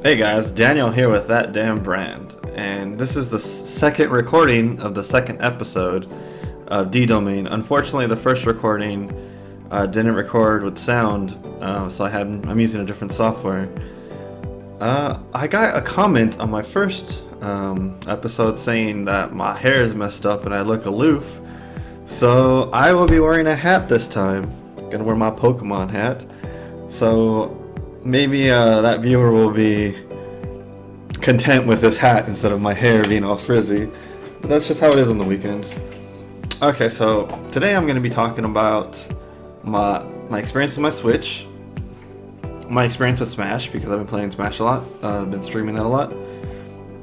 Hey guys, Daniel here with ThatDAMBrand, and this is the second recording of the second episode of D-Domain. Unfortunately, the first recording didn't record with sound, so I'm using a different software. I got a comment on my first episode saying that my hair is messed up and I look aloof, so I will be wearing a hat this time. Gonna wear my Pokemon hat, so maybe that viewer will be content with this hat instead of my hair being all frizzy. But that's just how it is on the weekends. Okay, so today I'm going to be talking about my experience with my Switch, my experience with Smash, because I've been playing Smash a lot, I've been streaming that a lot,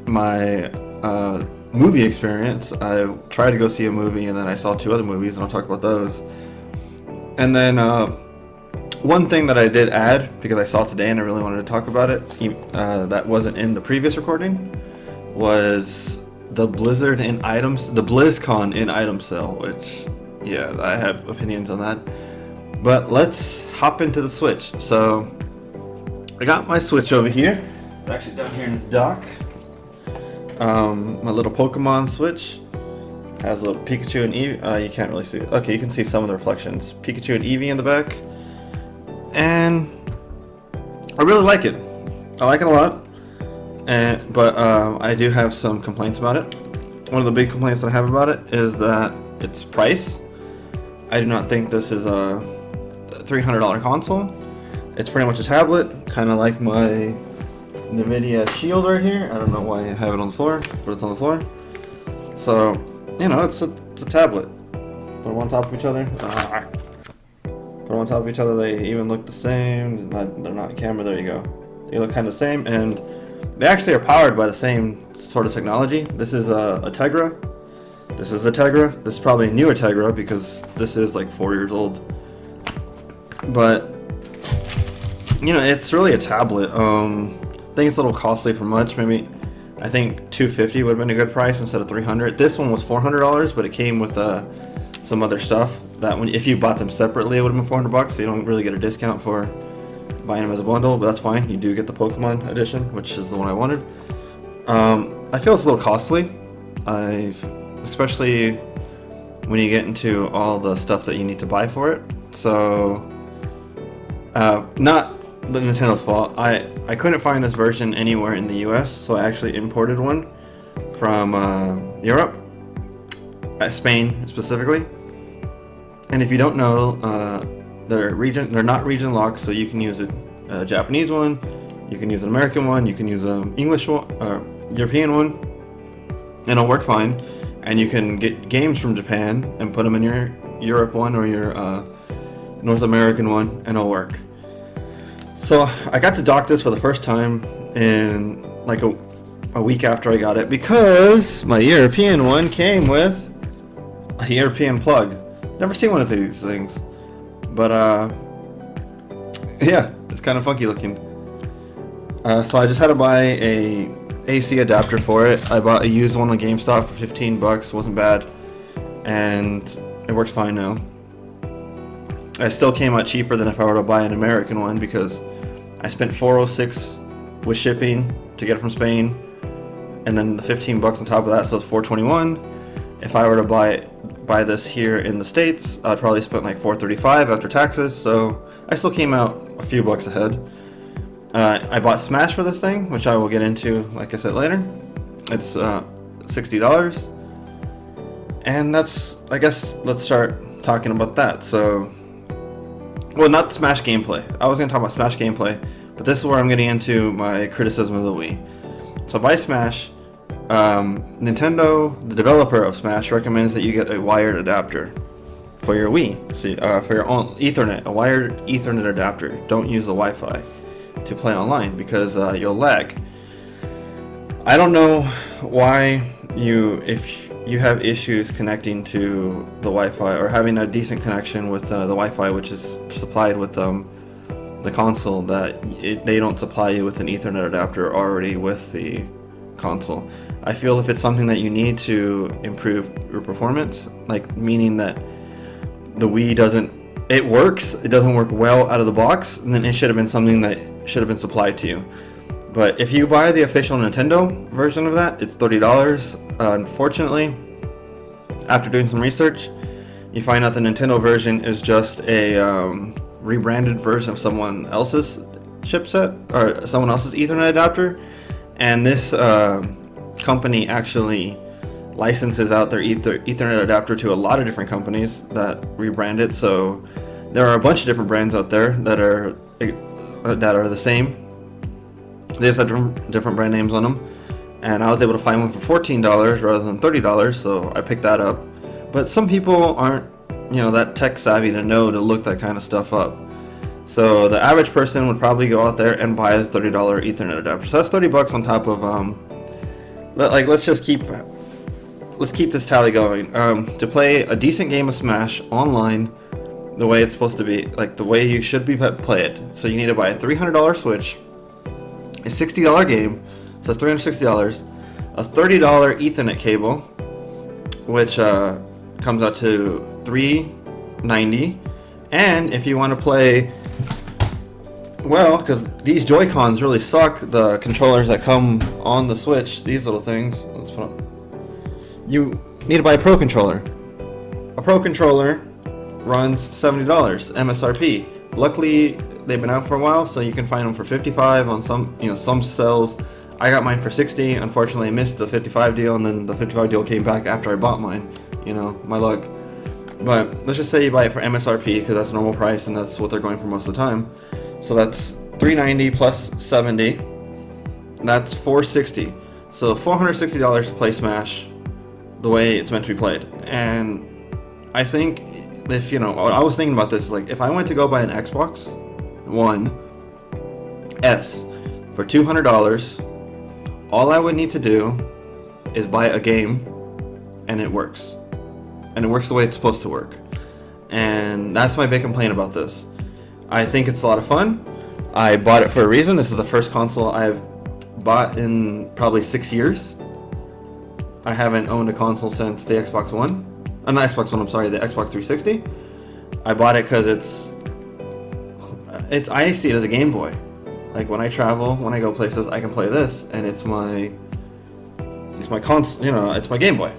my movie experience. I tried to go see a movie and then I saw two other movies, and I'll talk about those. And then one thing that I did add, because I saw it today and I really wanted to talk about it, that wasn't in the previous recording, was the BlizzCon in item sale, which, yeah, I have opinions on that. But let's hop into the Switch. So, I got my Switch over here. It's actually down here in its dock. My little Pokemon Switch. Has a little Pikachu and Eevee. You can't really see it. Okay, you can see some of the reflections. Pikachu and Eevee in the back. And I really like it. I like it a lot. But I do have some complaints about it. One of the big complaints that I have about it is that its price. I do not think this is a $300 console. It's pretty much a tablet, kind of like my NVIDIA Shield right here. I don't know why I have it on the floor, but it's on the floor. So, you know, it's a tablet. Put them on top of each other. Put them on top of each other. They even look the same. They're not camera. There you go. They look kind of the same, and they actually are powered by the same sort of technology. This is a Tegra. This is the Tegra. This is probably a newer Tegra because this is like 4 years old. But you know, it's really a tablet. I think it's a little costly for much. Maybe I think $250 would have been a good price instead of $300. This one was $400, but it came with some other stuff that if you bought them separately, it would have been $400. So you don't really get a discount for buying them as a bundle, but that's fine. You do get the Pokemon edition, which is the one I wanted. I feel it's a little costly, especially when you get into all the stuff that you need to buy for it. So, not the Nintendo's fault. I couldn't find this version anywhere in the US, so I actually imported one from Europe, Spain specifically. And if you don't know, they're not region locked, so you can use a Japanese one, you can use an American one, you can use an English one, or European one, and it'll work fine. And you can get games from Japan and put them in your Europe one or your North American one, and it'll work. So I got to dock this for the first time in like a week after I got it, because my European one came with a European plug. Never seen one of these things, but yeah, it's kind of funky looking. So I just had to buy a AC adapter for it. I bought a used one on GameStop for $15. Wasn't bad, and it works fine now. It still came out cheaper than if I were to buy an American one, because I spent $406 with shipping to get it from Spain, and then the $15 on top of that, so it's $421. If I were to buy this here in the States, I'd probably spend like $435 after taxes, so I still came out a few bucks ahead. I bought Smash for this thing, which I will get into, like I said, later. It's $60, and that's, I guess, let's start talking about that. So, well, not Smash gameplay. I was going to talk about Smash gameplay, but this is where I'm getting into my criticism of the Wii. So by Smash, Nintendo, the developer of Smash, recommends that you get a wired adapter for your Wii. So, for your own Ethernet, a wired Ethernet adapter. Don't use the Wi-Fi to play online, because you'll lag. I don't know why if you have issues connecting to the Wi-Fi or having a decent connection with the Wi-Fi, which is supplied with the console, that they don't supply you with an Ethernet adapter already with the console. I feel if it's something that you need to improve your performance, like meaning that the Wii it works, it doesn't work well out of the box, and then it should have been something that should have been supplied to you. But if you buy the official Nintendo version of that, it's $30. Unfortunately, after doing some research, you find out the Nintendo version is just a rebranded version of someone else's chipset or someone else's Ethernet adapter, and this company actually licenses out their Ethernet adapter to a lot of different companies that rebrand it. So there are a bunch of different brands out there that are the same. They just have different brand names on them, and I was able to find one for $14 rather than $30, so I picked that up. But some people aren't, that tech savvy to know to look that kind of stuff up. So the average person would probably go out there and buy the $30 Ethernet adapter. So that's $30 on top of let's keep this tally going. To play a decent game of Smash online, the way it's supposed to be, like the way you should be play it. So you need to buy a $300 Switch, a $60 game, so that's $360, a $30 Ethernet cable, which comes out to $390, and if you want to play, well, because these Joy-Cons really suck, the controllers that come on the Switch, these little things, let's put on, you need to buy a Pro Controller. A Pro Controller runs $70 MSRP. Luckily, they've been out for a while, so you can find them for $55 on some sales. I got mine for $60. Unfortunately, I missed the $55 deal, and then the $55 deal came back after I bought mine. My luck. But let's just say you buy it for MSRP because that's normal price, and that's what they're going for most of the time. So that's $390 plus $70. That's $460. So $460 to play Smash the way it's meant to be played. And I think if I was thinking about this, like if I went to go buy an Xbox One S for $200, all I would need to do is buy a game, and it works. And it works the way it's supposed to work. And that's my big complaint about this. I think it's a lot of fun. I bought it for a reason. This is the first console I've bought in probably 6 years. I haven't owned a console since the Xbox One. Not Xbox One, I'm sorry, the Xbox 360. I bought it because I see it as a Game Boy. Like when I travel, when I go places, I can play this, and it's my console, it's my Game Boy.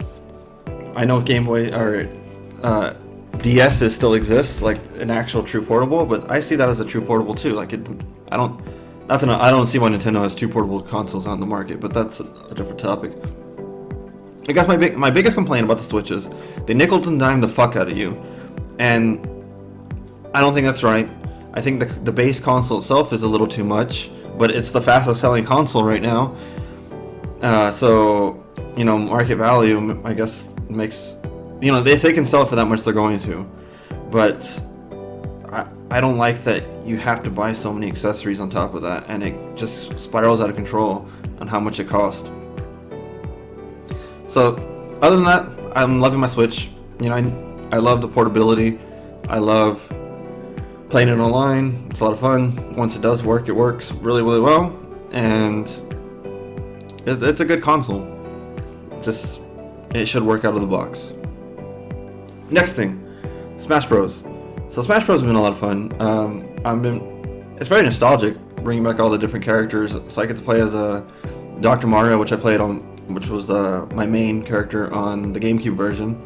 I know Game Boy or DSs still exists, like an actual true portable, but I see that as a true portable too. Like I don't see why Nintendo has two portable consoles on the market, but that's a different topic. I guess my biggest complaint about the Switch is they nickel and dime the fuck out of you, and I don't think that's right. I think the base console itself is a little too much, but it's the fastest selling console right now. So market value, I guess, makes if they can sell it for that much, they're going to. But I don't like that you have to buy so many accessories on top of that, and it just spirals out of control on how much it costs. So, other than that, I'm loving my Switch. I love the portability. I love playing it online. It's a lot of fun. Once it does work, it works really, really well. And it's a good console. Just, it should work out of the box. Next thing, Smash Bros. So Smash Bros has been a lot of fun. It's very nostalgic, bringing back all the different characters. So I get to play as Dr. Mario, which was my main character on the GameCube version,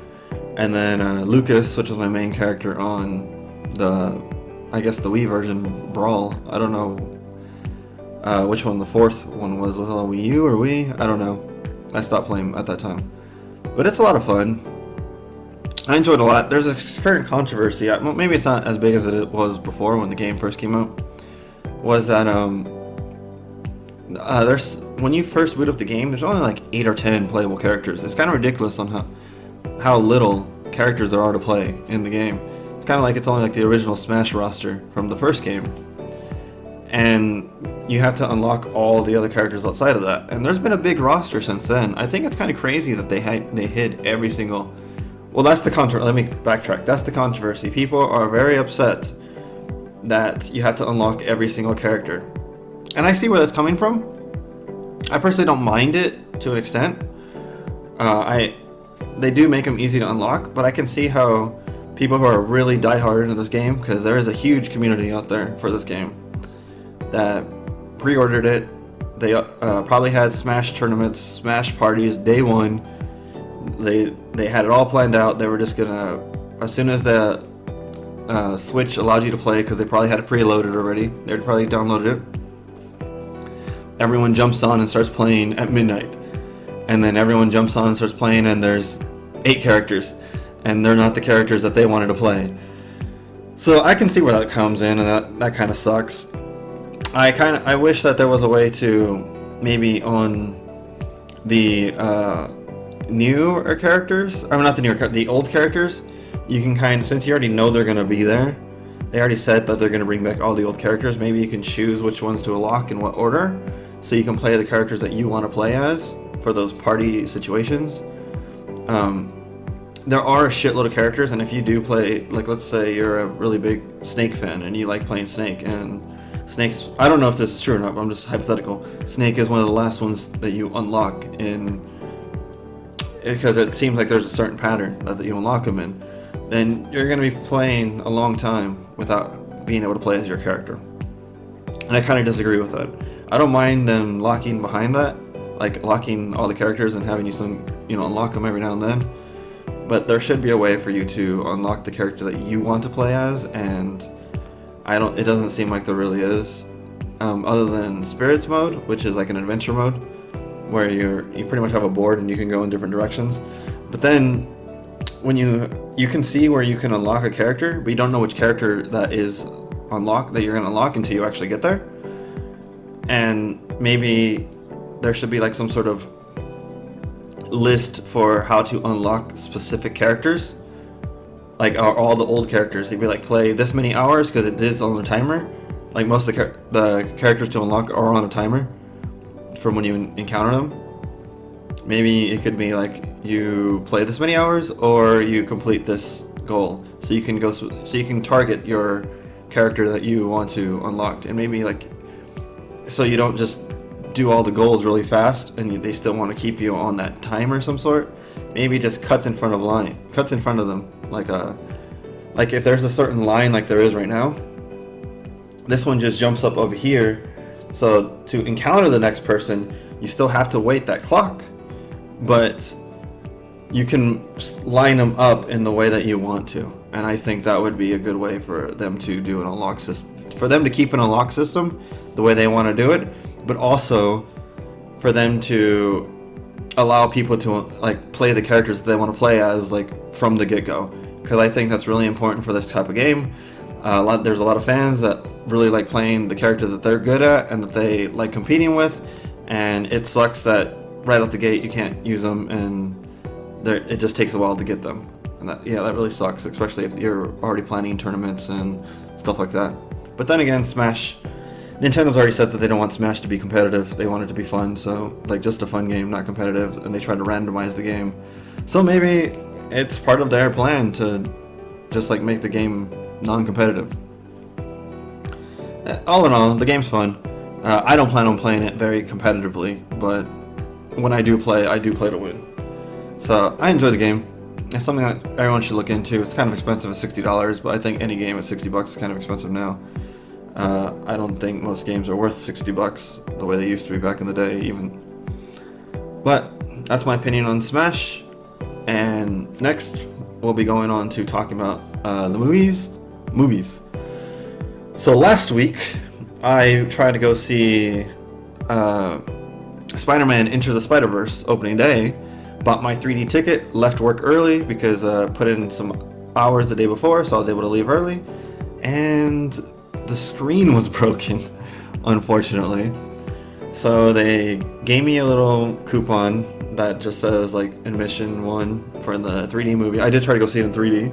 and then Lucas, which was my main character on the Wii version, Brawl. I don't know which one the fourth one was it on Wii U or Wii? I don't know. I stopped playing at that time, but it's a lot of fun. I enjoyed it a lot. There's a current controversy. Maybe it's not as big as it was before when the game first came out. Was that when you first boot up the game, there's only like 8 or 10 playable characters. It's kind of ridiculous on how little characters there are to play in the game. It's kind of like it's only like the original Smash roster from the first game, and you have to unlock all the other characters outside of that. And there's been a big roster since then. I think it's kind of crazy that they hid every single. Well, that's the Let me backtrack. That's the controversy. People are very upset that you have to unlock every single character. And I see where that's coming from. I personally don't mind it to an extent. They do make them easy to unlock, but I can see how people who are really diehard into this game, because there is a huge community out there for this game, that pre-ordered it, They probably had Smash tournaments, Smash parties, day one. They had it all planned out. They were just gonna, as soon as the Switch allowed you to play, because they probably had it preloaded already, they'd probably downloaded it. Everyone jumps on and starts playing at midnight. And then everyone jumps on and starts playing, and there's 8 characters. And they're not the characters that they wanted to play. So I can see where that comes in, and that kind of sucks. I wish that there was a way to maybe on the newer characters, I mean not the newer, the old characters, you can since you already know they're gonna be there, they already said that they're gonna bring back all the old characters. Maybe you can choose which ones to unlock in what order, so you can play the characters that you want to play as for those party situations. There are a shitload of characters, and if you do play, like let's say you're a really big Snake fan and you like playing Snake, and Snake's, I don't know if this is true or not, but I'm just hypothetical. Snake is one of the last ones that you unlock because it seems like there's a certain pattern that you unlock them in. Then you're going to be playing a long time without being able to play as your character. And I kind of disagree with that. I don't mind them locking behind that, like locking all the characters and having you unlock them every now and then. But there should be a way for you to unlock the character that you want to play as, and it doesn't seem like there really is. Other than Spirits mode, which is like an adventure mode, where you pretty much have a board and you can go in different directions. But then when you can see where you can unlock a character, but you don't know which character that is unlocked, that you're going to unlock until you actually get there. And maybe there should be like some sort of list for how to unlock specific characters, like all the old characters. They'd be like, play this many hours, because it is on a timer. Like most of the characters to unlock are on a timer from when you encounter them. Maybe it could be like you play this many hours or you complete this goal, so you can target your character that you want to unlock. And maybe like, so you don't just do all the goals really fast and they still want to keep you on that timer of some sort. Maybe just cuts in front of them, like if there's a certain line like there is right now, this one just jumps up over here. So to encounter the next person, you still have to wait that clock, but you can line them up in the way that you want to. And I think that would be a good way for them to do an unlock system, for them to keep an unlock system the way they want to do it, but also for them to allow people to like play the characters that they want to play as, like from the get-go, because I think that's really important for this type of game. There's a lot of fans that really like playing the character that they're good at and that they like competing with, and it sucks that right out the gate you can't use them, and it just takes a while to get them. And that really sucks, especially if you're already planning tournaments and stuff like that. But then again, Nintendo's already said that they don't want Smash to be competitive. They want it to be fun, so like just a fun game, not competitive, and they try to randomize the game. So maybe it's part of their plan to just like make the game non-competitive. All in all, the game's fun. I don't plan on playing it very competitively, but when I do play to win. So I enjoy the game. It's something that everyone should look into. It's kind of expensive at $60, but I think any game at $60 is kind of expensive now. I don't think most games are worth $60 the way they used to be back in the day even. But that's my opinion on Smash. And next, we'll be going on to talking about the movies. So last week, I tried to go see Spider-Man Into the Spider-Verse opening day. Bought my 3D ticket, left work early because put in some hours the day before, so I was able to leave early. And the screen was broken, unfortunately. So they gave me a little coupon that just says like admission 1 for the 3D movie. I did try to go see it in 3D.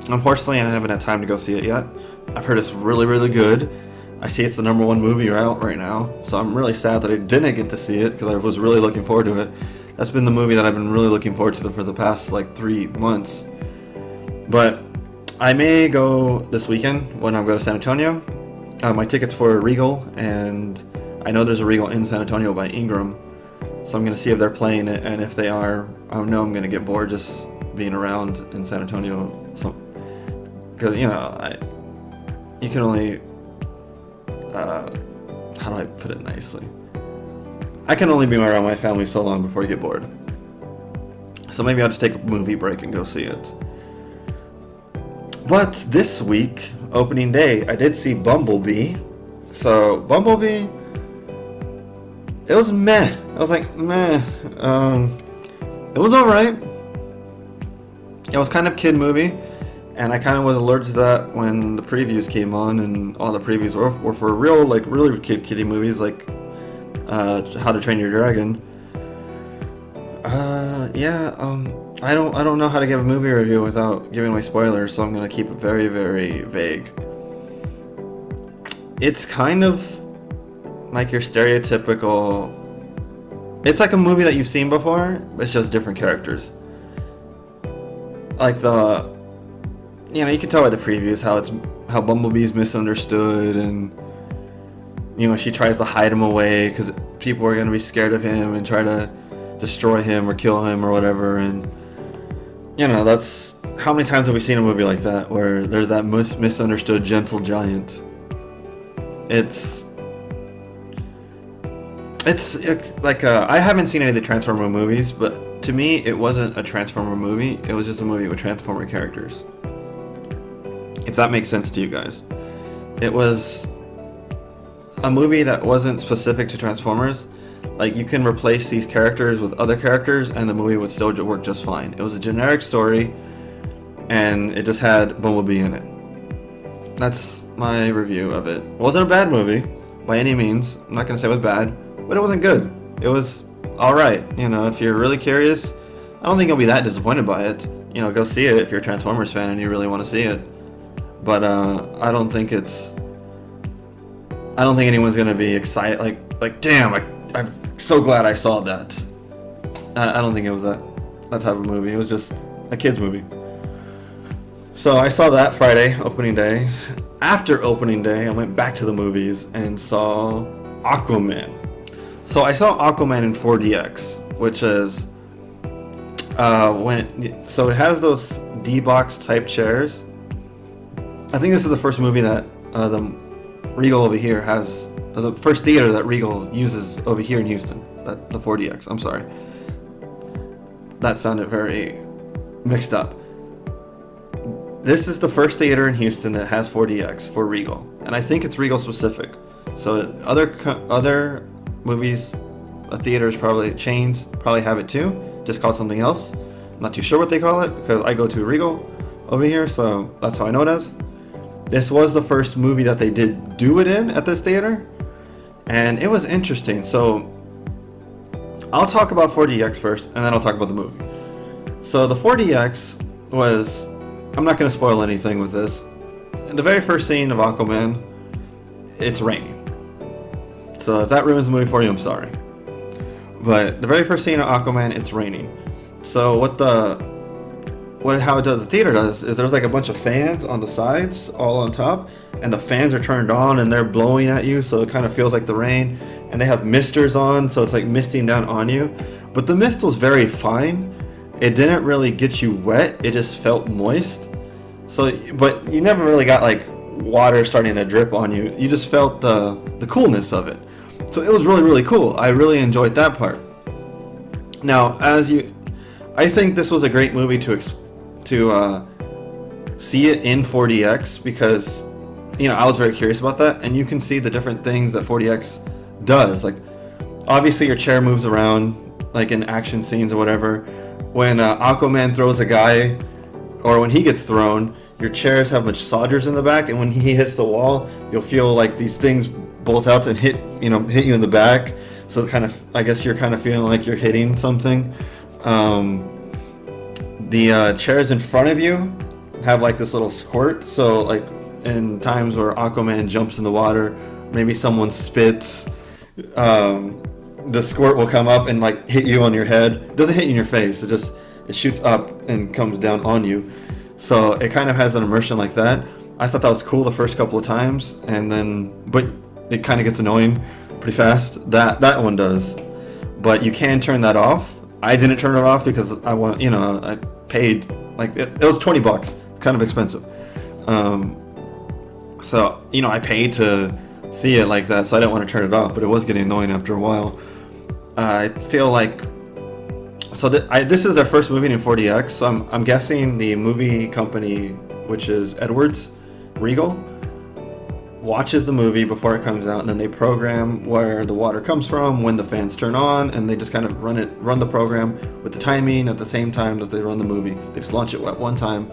Unfortunately, I haven't had time to go see it yet. I've heard it's really, really good. I see it's the #1 movie out right now, so I'm really sad that I didn't get to see it because I was really looking forward to it. That's been the movie that I've been really looking forward to for the past like 3 months. But I may go this weekend when I go to San Antonio. My ticket's for Regal, and I know there's a Regal in San Antonio by Ingram, so I'm going to see if they're playing it, and if they are, I know I'm going to get bored just being around in San Antonio. Because, you can only how do I put it nicely? I can only be around my family so long before I get bored. So maybe I'll just take a movie break and go see it. But this week, opening day, I did see Bumblebee. So Bumblebee, it was meh. I was like, meh. It was alright. It was kind of kid movie. And I kind of was allergic to that when the previews came on, and all the previews were for real, like really kiddie movies, like How to Train Your Dragon. I don't know how to give a movie review without giving away spoilers, so I'm gonna keep it very, very vague. It's kind of like your stereotypical. It's like a movie that you've seen before, but it's just different characters. Like you can tell by the previews how Bumblebee's misunderstood, and she tries to hide him away because people are gonna be scared of him and try to destroy him or kill him or whatever. And that's how many times have we seen a movie like that where there's that misunderstood gentle giant. It's like I haven't seen any of the Transformer movies, but to me it wasn't a Transformer movie. It was just a movie with Transformer characters. If that makes sense to you guys. It was a movie that wasn't specific to Transformers. Like, you can replace these characters with other characters and the movie would still work just fine. It was a generic story and it just had Bumblebee in it. That's my review of it. It wasn't a bad movie by any means. I'm not going to say it was bad, but it wasn't good. It was alright. If you're really curious, I don't think you'll be that disappointed by it. Go see it if you're a Transformers fan and you really want to see it. But I don't think anyone's gonna be excited. Like, damn! I'm so glad I saw that. I don't think it was that type of movie. It was just a kids movie. So I saw that Friday, opening day. After opening day, I went back to the movies and saw Aquaman. So I saw Aquaman in 4DX, which is so it has those D-box type chairs. I think this is the first movie that the Regal over here has, the first theater that Regal uses over here in Houston, the 4DX. I'm sorry. That sounded very mixed up. This is the first theater in Houston that has 4DX for Regal, and I think it's Regal specific. So other movies, theaters, chains probably have it too, just called something else. I'm not too sure what they call it because I go to Regal over here, so that's how I know it as. This was the first movie that they did do it in at this theater, and it was interesting. So I'll talk about 4DX first, and then I'll talk about the movie. So the 4DX was, I'm not going to spoil anything with this. In the very first scene of Aquaman, it's raining. So if that ruins the movie for you, I'm sorry. But the very first scene of Aquaman, it's raining. So how the theater does is there's like a bunch of fans on the sides, all on top, and the fans are turned on and they're blowing at you, so it kind of feels like the rain. And they have misters on, so it's like misting down on you. But the mist was very fine. It didn't really get you wet. It just felt moist. So, but you never really got like water starting to drip on you. You just felt the coolness of it. So it was really, really cool. I really enjoyed that part. Now, I think this was a great movie to see it in 4DX because, I was very curious about that, and you can see the different things that 4DX does. Like, obviously your chair moves around, like in action scenes or whatever. When Aquaman throws a guy, or when he gets thrown, your chairs have massagers in the back, and when he hits the wall, you'll feel like these things bolt out and hit you in the back. So I guess you're kind of feeling like you're hitting something. The chairs in front of you have like this little squirt, so like in times where Aquaman jumps in the water, maybe someone spits, the squirt will come up and like hit you on your head. It doesn't hit you in your face, it shoots up and comes down on you. So it kind of has an immersion like that. I thought that was cool the first couple of times, but it kind of gets annoying pretty fast. That one does, but you can turn that off. I didn't turn it off because I paid like it was $20, kind of expensive. So I paid to see it like that, so I didn't want to turn it off, but it was getting annoying after a while. I feel like this is their first movie in 4DX, so I'm guessing the movie company, which is Edwards Regal, watches the movie before it comes out, and then they program where the water comes from, when the fans turn on, and they just kind of run the program with the timing at the same time that they run the movie. They just launch it at one time,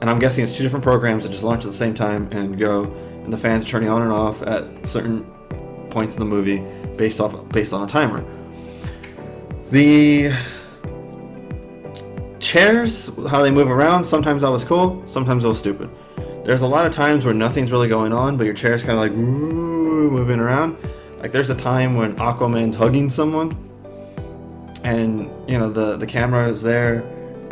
and I'm guessing it's two different programs that just launch at the same time and go, and the fans are turning on and off at certain points in the movie based on a timer. The chairs, how they move around, sometimes that was cool, sometimes it was stupid. There's a lot of times where nothing's really going on, but your chair's kind of like moving around. Like there's a time when Aquaman's hugging someone, and you know the camera is there,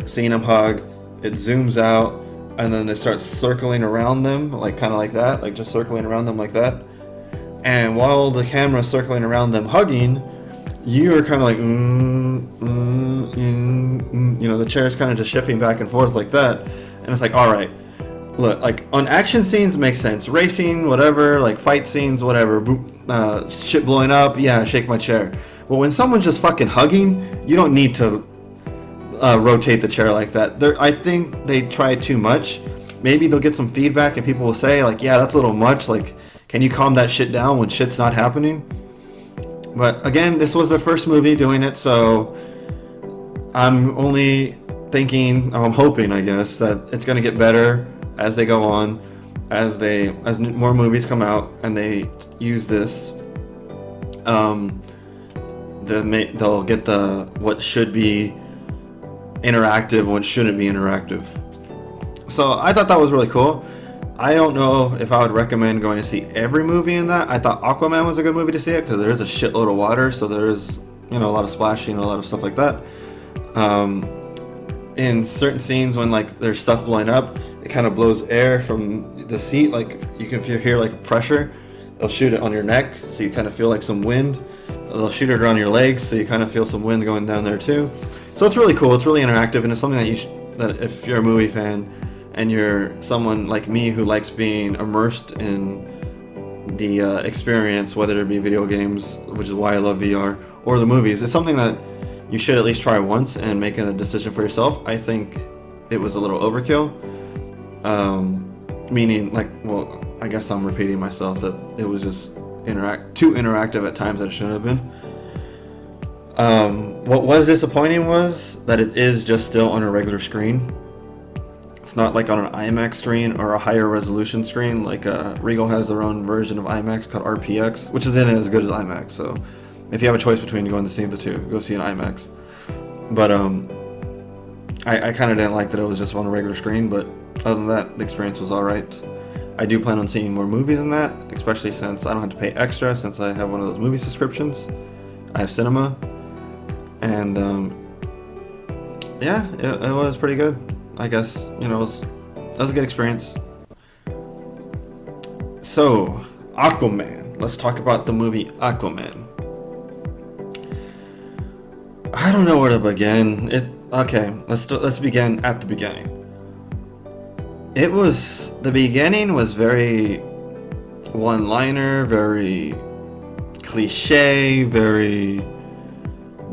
seeing him hug. It zooms out, and then it starts circling around them, like kind of like that, like just circling around them like that. And while the camera's circling around them hugging, you are kind of like, you know, the chair's kind of just shifting back and forth like that, and it's like, all right. Look, like on action scenes makes sense, racing, whatever, like fight scenes, whatever, shit blowing up, yeah, shake my chair. But when someone's just fucking hugging, you don't need to rotate the chair like that. I think they try too much. Maybe they'll get some feedback and people will say like, yeah, that's a little much. Like, can you calm that shit down when shit's not happening? But again, this was their first movie doing it, so I'm only thinking, I'm hoping, I guess, that it's gonna get better as they go on, as more movies come out and they use this, they'll get what should be interactive, what shouldn't be interactive. So I thought that was really cool. I don't know if I would recommend going to see every movie in that. I thought Aquaman was a good movie to see it because there is a shitload of water, so there is, you know, a lot of splashing, a lot of stuff like that. In certain scenes when like there's stuff blowing up, it kind of blows air from the seat, like you can hear like pressure. They'll shoot it on your neck, so you kind of feel like some wind. They'll shoot it around your legs, so you kind of feel some wind going down there too. So it's really cool. It's really interactive, and it's something that if you're a movie fan and you're someone like me who likes being immersed in the experience, whether it be video games, which is why I love VR, or the movies, it's something that you should at least try once and make a decision for yourself. I think it was a little overkill. Meaning, like, well, I guess I'm repeating myself, that it was just too interactive at times that it shouldn't have been. What was disappointing was that it is just still on a regular screen. It's not like on an IMAX screen or a higher resolution screen. Like Regal has their own version of IMAX called RPX, which isn't as good as IMAX. So if you have a choice between going to see the two, go see an IMAX. But I kind of didn't like that it was just on a regular screen, but other than that, the experience was alright. I do plan on seeing more movies than that, especially since I don't have to pay extra, since I have one of those movie subscriptions. I have cinema. And yeah, it was pretty good. I guess, you know, it was a good experience. So, Aquaman. Let's talk about the movie Aquaman. I don't know where to begin. Okay, let's begin at the beginning. The beginning was very one-liner, very cliche, very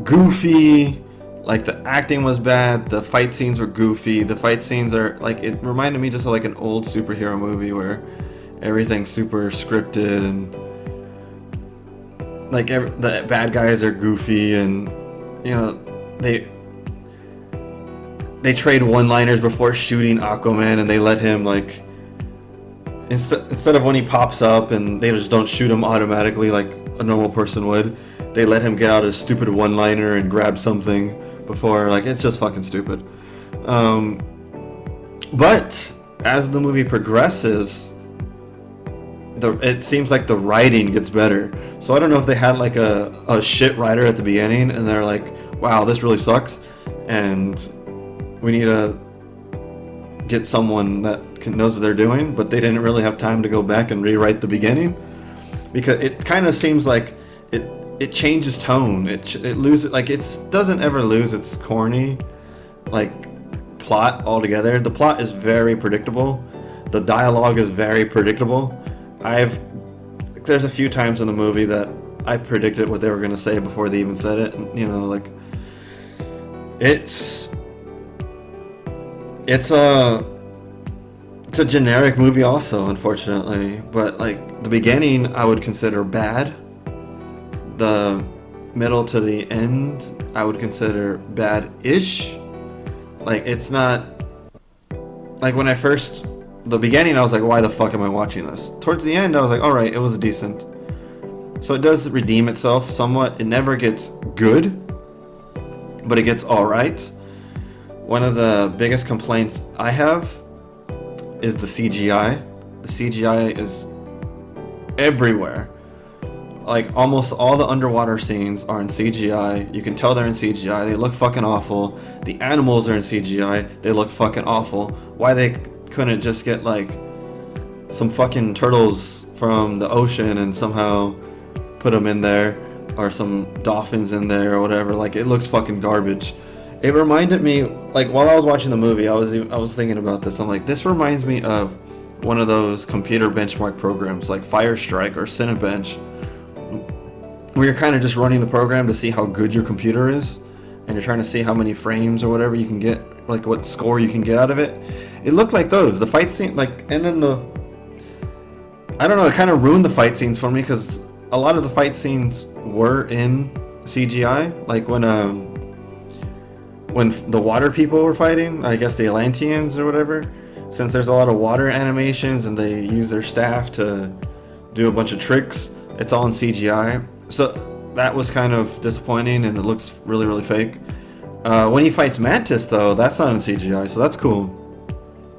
goofy. Like, the acting was bad, the fight scenes were goofy, the fight scenes are, like, it reminded me just of, like, an old superhero movie where everything's super scripted and, like, the bad guys are goofy and, you know, they trade one-liners before shooting Aquaman, and they let him, like, instead of when he pops up and they just don't shoot him automatically like a normal person would, they let him get out his stupid one-liner and grab something before, like, it's just fucking stupid. But as the movie progresses, it seems like the writing gets better. So I don't know if they had like a shit writer at the beginning and they're like, wow, this really sucks, and we need to get someone that knows what they're doing, but they didn't really have time to go back and rewrite the beginning, because it kind of seems like it changes tone. It loses, like, it doesn't ever lose its corny, like, plot altogether. The plot is very predictable. The dialogue is very predictable. I've there's a few times in the movie that I predicted what they were gonna say before they even said it. You know, like it's a generic movie also, unfortunately. But like the beginning, I would consider bad. The middle to the end, I would consider bad-ish. Like it's not like when the beginning, I was like, why the fuck am I watching this? Towards the end, I was like, all right, it was decent. So it does redeem itself somewhat. It never gets good, but it gets all right. One of the biggest complaints I have is the CGI. The CGI is everywhere. Like almost all the underwater scenes are in CGI. You can tell they're in CGI. They look fucking awful. The animals are in CGI. They look fucking awful. Why they couldn't just get like some fucking turtles from the ocean and somehow put them in there, or some dolphins in there or whatever. Like it looks fucking garbage. It reminded me, like while I was watching the movie, I was thinking about this. I'm like, this reminds me of one of those computer benchmark programs like Firestrike or Cinebench, where you're kind of just running the program to see how good your computer is, and you're trying to see how many frames or whatever you can get, like what score you can get out of it. It looked like those. The fight scene, like, and then I don't know, it kind of ruined the fight scenes for me, because a lot of the fight scenes were in CGI. Like when the water people were fighting, I guess the Atlanteans or whatever, since there's a lot of water animations and they use their staff to do a bunch of tricks, it's all in CGI. So that was kind of disappointing, and it looks really, really fake. When he fights Mantis, though, that's not in CGI, so that's cool.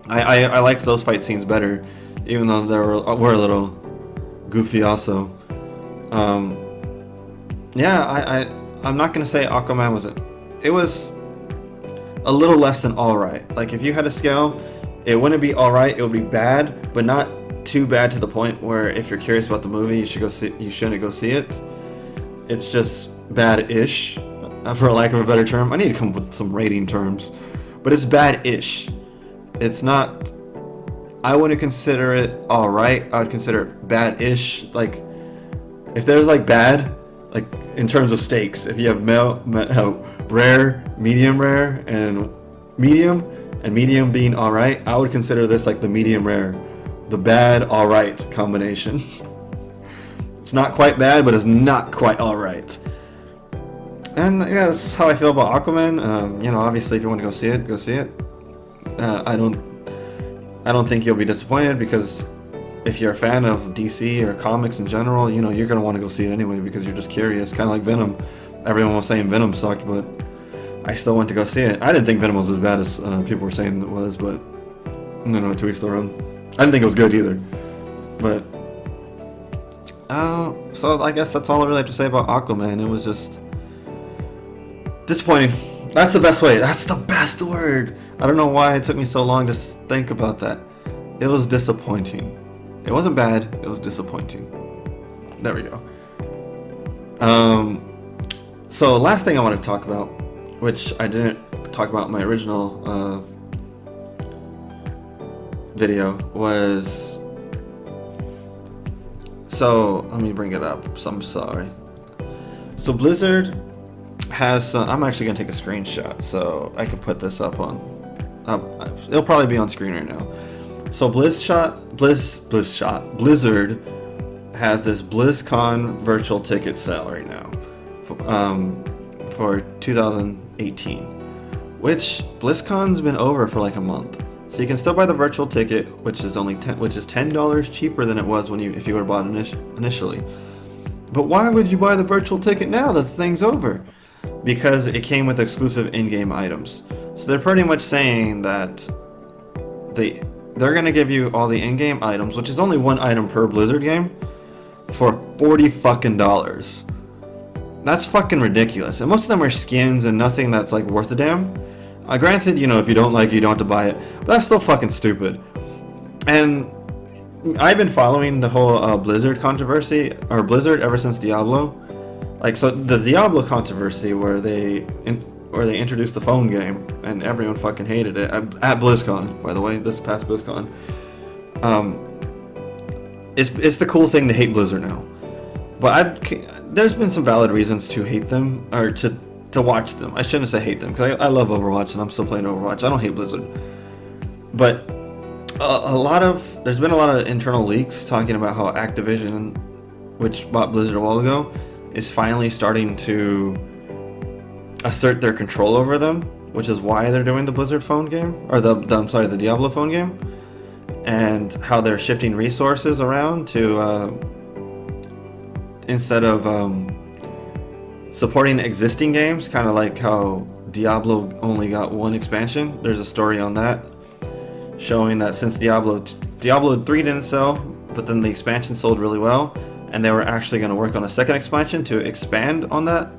I liked those fight scenes better, even though they were a little goofy also. Yeah, I'm not gonna say Aquaman wasn't. It was a little less than alright. Like if you had a scale, it wouldn't be alright, it would be bad, but not too bad to the point where if you're curious about the movie, you shouldn't go see it. It's just bad-ish, for lack of a better term. I need to come up with some rating terms, but it's bad-ish. It's not. I wouldn't consider it alright. I would consider it bad-ish. Like if there's like bad, like in terms of stakes, if you have rare, medium rare, and medium being alright, I would consider this like the medium rare, the bad alright combination. It's not quite bad, but it's not quite alright. And yeah, that's how I feel about Aquaman. You know, obviously, if you want to go see it, go see it. I don't think you'll be disappointed, because if you're a fan of DC or comics in general, you know, you're gonna want to go see it anyway because you're just curious. Kind of like Venom. Everyone was saying Venom sucked, but I still went to go see it. I didn't think Venom was as bad as people were saying it was, but you know, to each their own. I didn't think it was good either, but so I guess that's all I really have to say about Aquaman. It was just disappointing. That's the best way. That's the best word. I don't know why it took me so long to think about that. It was disappointing. It wasn't bad. It was disappointing. There we go. So last thing I want to talk about, which I didn't talk about in my original video, was. So let me bring it up. So I'm sorry. So Blizzard has. I'm actually gonna take a screenshot so I can put this up on. It'll probably be on screen right now. So Blizzard has this BlizzCon virtual ticket sale right now for 2018, which BlizzCon's been over for like a month. So you can still buy the virtual ticket, which is $10 cheaper than it was if you were bought initially. But why would you buy the virtual ticket now that the thing's over? Because it came with exclusive in-game items. So they're pretty much saying that they're gonna give you all the in-game items, which is only one item per Blizzard game, for $40 fucking. That's fucking ridiculous. And most of them are skins and nothing that's like worth a damn. Granted, you know, if you don't like it, you don't have to buy it, but that's still fucking stupid. And I've been following the whole Blizzard controversy, or Blizzard, ever since Diablo. Like, so the Diablo controversy where they introduced the phone game and everyone fucking hated it at BlizzCon, by the way, this past BlizzCon. it's the cool thing to hate Blizzard now. But there's been some valid reasons to hate them, or to watch them. I shouldn't say hate them, because I love Overwatch and I'm still playing Overwatch. I don't hate Blizzard. But there's been a lot of internal leaks talking about how Activision, which bought Blizzard a while ago, is finally starting to assert their control over them, which is why they're doing the Blizzard phone game, or the Diablo phone game, and how they're shifting resources around to instead of supporting existing games, kind of like how Diablo only got one expansion. There's a story on that showing that since Diablo 3 didn't sell, but then the expansion sold really well, and they were actually going to work on a second expansion to expand on that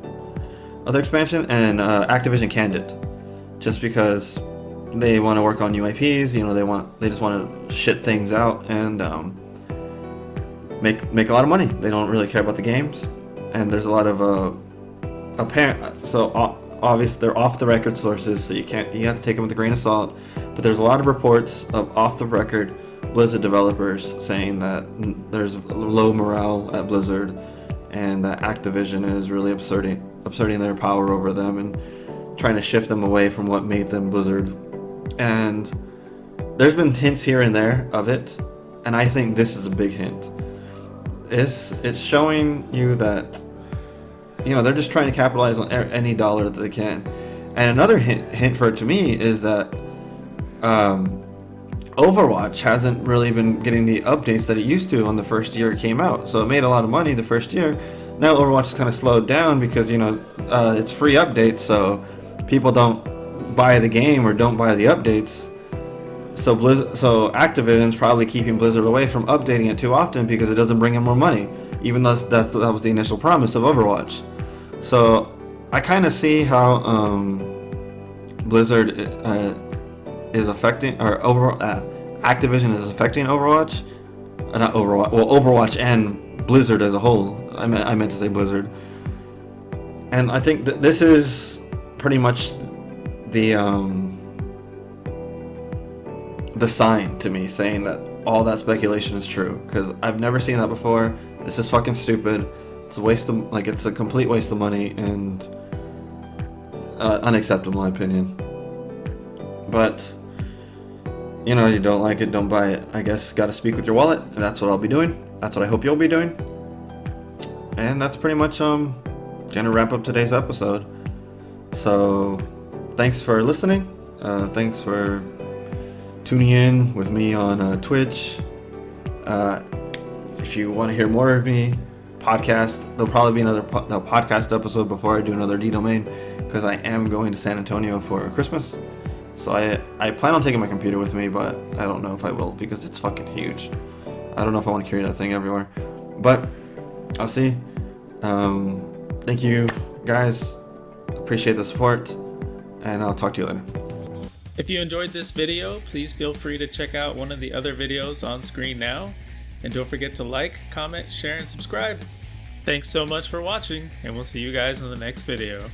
other expansion, and Activision canned it just because they want to work on new IPs. You know, they just want to shit things out and make a lot of money. They don't really care about the games, and there's a lot of apparent. So obviously they're off the record sources, so you have to take them with a grain of salt. But there's a lot of reports of off the record Blizzard developers saying that there's low morale at Blizzard, and that Activision is really asserting their power over them and trying to shift them away from what made them Blizzard. And there's been hints here and there of it, and I think this is a big hint. It's showing you that, you know, they're just trying to capitalize on any dollar that they can. And another hint for it to me is that Overwatch hasn't really been getting the updates that it used to on the first year it came out. So it made a lot of money the first year. Now Overwatch is kind of slowed down because, you know, it's free updates, so people don't buy the game or don't buy the updates. So Activision's probably keeping Blizzard away from updating it too often because it doesn't bring in more money, even though that was the initial promise of Overwatch. So I kind of see how Blizzard is affecting, or Activision is affecting Overwatch. Not Overwatch. Well, Overwatch and Blizzard as a whole. I meant to say Blizzard. And I think that this is pretty much the sign to me saying that all that speculation is true, because I've never seen that before. This is fucking stupid. It's it's a complete waste of money and unacceptable in my opinion. But you know, you don't like it, don't buy it. I guess gotta speak with your wallet, and that's what I'll be doing. That's what I hope you'll be doing. And that's pretty much gonna wrap up today's episode. So thanks for listening. Thanks for tuning in with me on Twitch. If you want to hear more of me, podcast, there'll probably be another podcast episode before I do another D-Domain, because I am going to San Antonio for Christmas. So I plan on taking my computer with me, but I don't know if I will because it's fucking huge. I don't know if I want to carry that thing everywhere. But I'll see. Thank you guys. Appreciate the support, and I'll talk to you later. If you enjoyed this video, please feel free to check out one of the other videos on screen now. And don't forget to like, comment, share, and subscribe. Thanks so much for watching, and we'll see you guys in the next video.